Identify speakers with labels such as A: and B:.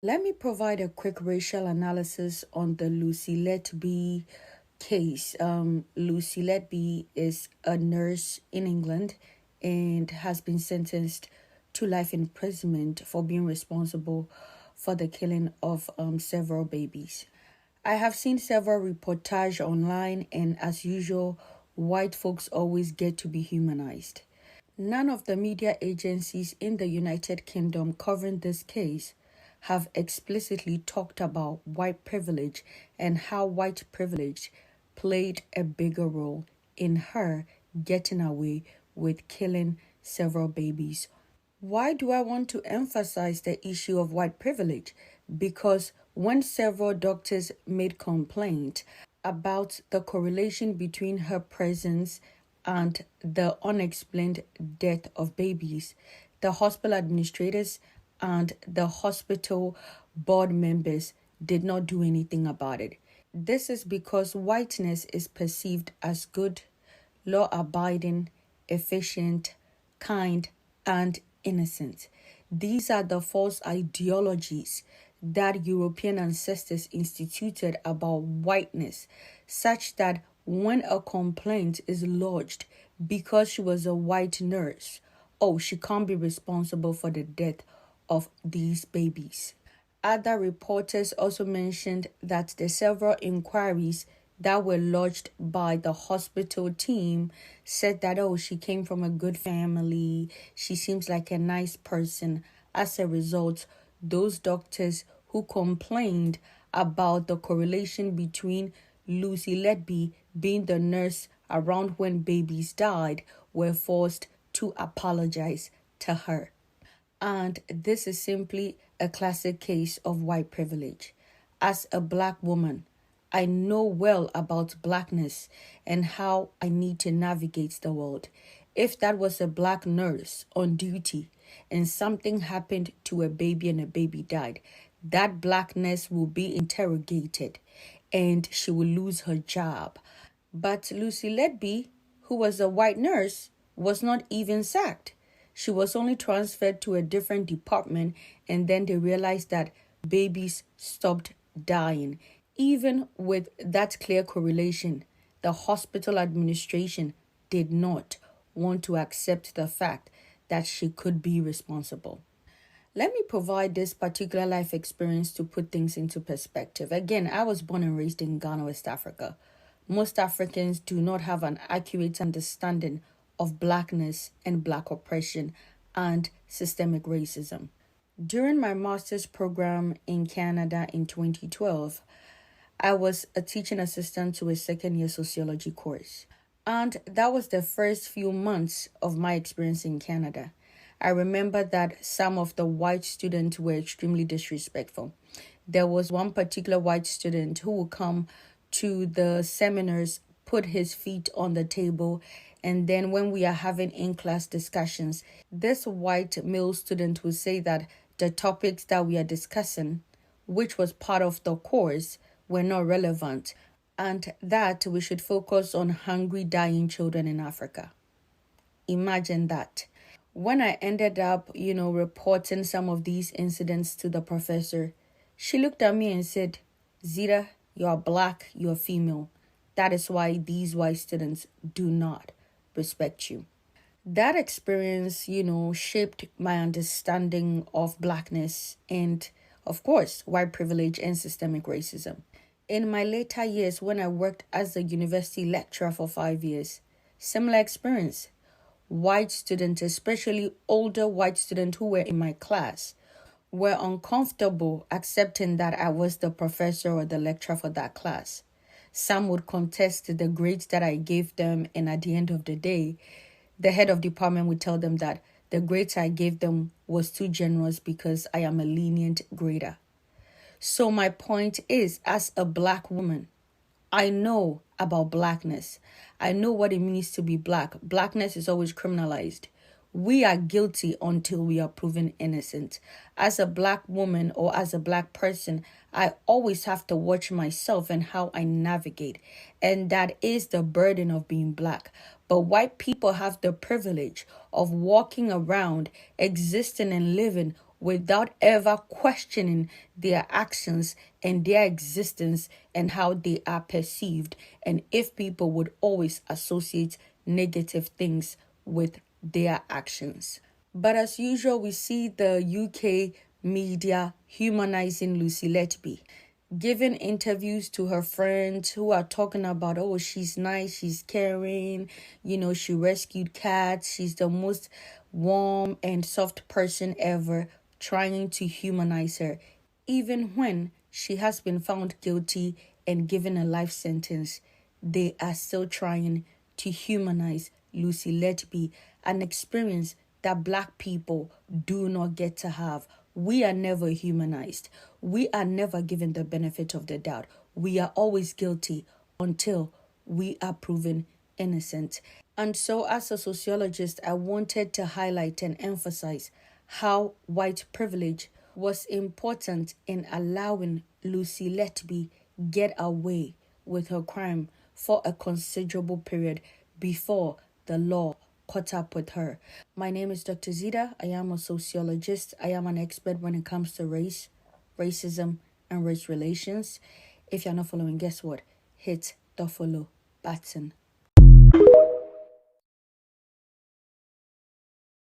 A: Let me provide a quick racial analysis on the Lucilette B case. Lucilette B is a nurse in England and has been sentenced to life imprisonment for being responsible for the killing of several babies. I have seen several reportages online, and as usual, white folks always get to be humanized. None of the media agencies in the United Kingdom covering this case have explicitly talked about white privilege and how white privilege played a bigger role in her getting away with killing several babies. Why do I want to emphasize the issue of white privilege? Because when several doctors made complaint about the correlation between her presence and the unexplained death of babies, the hospital administrators and the hospital board members did not do anything about it. This is because whiteness is perceived as good, law abiding, efficient, kind, and innocent. These are the false ideologies that European ancestors instituted about whiteness, such that when a complaint is lodged because she was a white nurse, oh, she can't be responsible for the death of these babies. Other reporters also mentioned that the several inquiries that were lodged by the hospital team said that, oh, she came from a good family, she seems like a nice person. As a result, those doctors who complained about the correlation between Lucilette B being the nurse around when babies died were forced to apologize to her. And this is simply a classic case of white privilege. As a black woman, I know well about blackness and how I need to navigate the world. If that was a black nurse on duty and something happened to a baby and a baby died, that blackness will be interrogated and she will lose her job. But Lucilette B, who was a white nurse, was not even sacked. She was only transferred to a different department, and then they realized that babies stopped dying. Even with that clear correlation, the hospital administration did not want to accept the fact that she could be responsible. Let me provide this particular life experience to put things into perspective. Again, I was born and raised in Ghana, West Africa. Most Africans do not have an accurate understanding of blackness and black oppression and systemic racism. During my master's program in Canada in 2012, I was a teaching assistant to a second year sociology course. And that was the first few months of my experience in Canada. I remember that some of the white students were extremely disrespectful. There was one particular white student who would come to the seminars, put his feet on the table, and then when we are having in-class discussions, this white male student would say that the topics that we are discussing, which was part of the course, were not relevant, and that we should focus on hungry, dying children in Africa. Imagine that. When I ended up, reporting some of these incidents to the professor, she looked at me and said, Zita, you are black, you are female. That is why these white students do not respect you. That experience, shaped my understanding of blackness and, of course, white privilege and systemic racism. In my later years, when I worked as a university lecturer for 5 years, similar experience. White students, especially older white students who were in my class, were uncomfortable accepting that I was the professor or the lecturer for that class. Some would contest the grades that I gave them, and at the end of the day, the head of department would tell them that the grades I gave them was too generous because I am a lenient grader. So my point is, as a black woman, I know about blackness. I know what it means to be black. Blackness is always criminalized. We are guilty until we are proven innocent. As a black woman or as a black person, I always have to watch myself and how I navigate. And that is the burden of being black. But white people have the privilege of walking around, existing and living without ever questioning their actions and their existence and how they are perceived, and if people would always associate negative things with their actions. But as usual, we see the UK media humanizing Lucy Letby, giving interviews to her friends who are talking about, oh, she's nice, she's caring, she rescued cats, she's the most warm and soft person ever, trying to humanize her. Even when she has been found guilty and given a life sentence, they are still trying to humanize Lucy Letby, an experience that Black people do not get to have. We are never humanized. We are never given the benefit of the doubt. We are always guilty until we are proven innocent. And so, as a sociologist, I wanted to highlight and emphasize how white privilege was important in allowing Lucy Letby get away with her crime for a considerable period before the law caught up with her. My name is Dr. Zita. I am a sociologist. I am an expert when it comes to race, racism, and race relations. If you're not following, guess what? Hit the follow button